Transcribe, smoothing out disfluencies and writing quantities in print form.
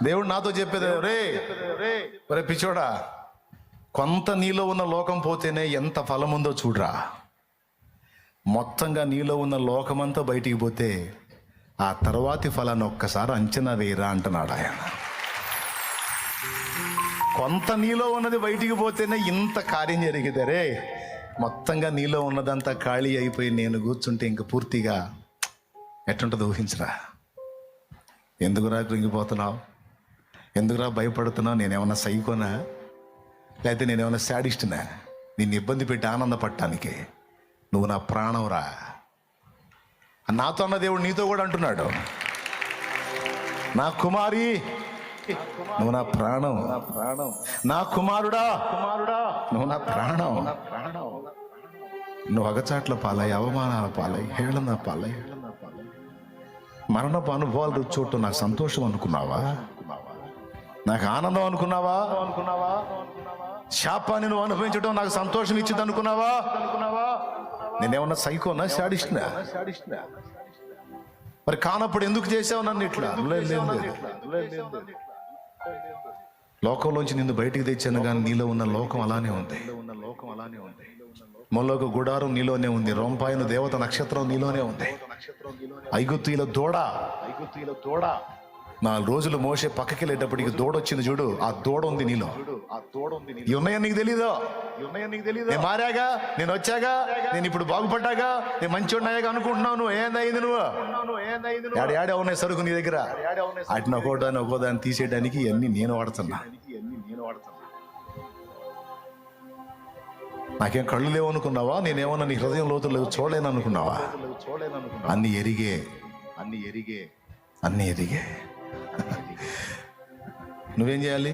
దేవుడు నాతో చెప్పేది, రే పిచ్చోడా, కొంత నీలో ఉన్న లోకం పోతేనే ఎంత ఫలం ఉందో చూడరా. మొత్తంగా నీలో ఉన్న లోకమంతా బయటికి పోతే ఆ తర్వాతి ఫలాన్ని ఒక్కసారి అంచనా వేయరా అంటున్నాడు ఆయన. కొంత నీలో ఉన్నది బయటికి పోతేనే ఇంత కార్యం జరిగితే, రే మొత్తంగా నీలో ఉన్నదంతా ఖాళీ అయిపోయి నేను కూర్చుంటే ఇంక పూర్తిగా ఎట్టుంటుందో ఊహించరా. ఎందుకురా కృంగిపోతున్నావు, ఎందుకురా భయపడుతున్నావు? నేనేమన్నా సైకోనా, లేకపోతే నేనేమన్నా శాడిస్టునా నిన్ను ఇబ్బంది పెట్టి ఆనందపడటానికి? నువ్వు నా ప్రాణంరా. నాతో అన్న దేవుడు నీతో కూడా అంటున్నాడు, నా కుమారి నువ్వు నా ప్రాణం, నా కుమారుడా నువ్వు నా ప్రాణం. నువ్వు అగచాట్ల పాలై, అవమానాల పాలై, హేళన పాలై, మరణపు అనుభవాలు చూడటం నాకు సంతోషం అనుకున్నావా? నాకు ఆనందం అనుకున్నావా? శాపాన్ని నువ్వు అనుభవించడం నాకు సంతోషం ఇచ్చింది అనుకున్నావా? నేనేమన్నా సైకోనా, శాడిస్ట్నా? మరి కానప్పుడు ఎందుకు చేసావు నన్ను ఇట్లా? లోకంలోంచి నిన్ను బయటికి తెచ్చాను, కానీ నీలో ఉన్న లోకం అలానే ఉంది. మొలోక గుడారం నీలోనే ఉంది, రొంపాయను దేవత నక్షత్రం నీలోనే ఉంది. ఐగుప్తీయుల దూడ 4 రోజులు మోసే పక్కకి వెళ్ళేటప్పటికి దూడ వచ్చింది చూడు, ఆ దూడ ఉంది నీలో. ఇవి ఉన్నాయని నీకు తెలీదు. నేను మారాగా, నేను వచ్చాగా, నేను ఇప్పుడు బాగుపడ్డాగా, నేను మంచిగా అనుకుంటున్నావు. నువ్వు ఏందైంది? నువ్వు ఏడే ఉన్నాయి సరుకు నీ దగ్గర. వాటిని ఒక్కోదాన్ని తీసేయడానికి ఇవన్నీ నేను వాడుతున్నా. నాకేం కళ్ళు లేవు అనుకున్నావా? నేనేమన్నా నీ హృదయం లోతులు లేవు చూడలేను అనుకున్నావా? అన్ని ఎరిగే. నువ్వేం చేయాలి?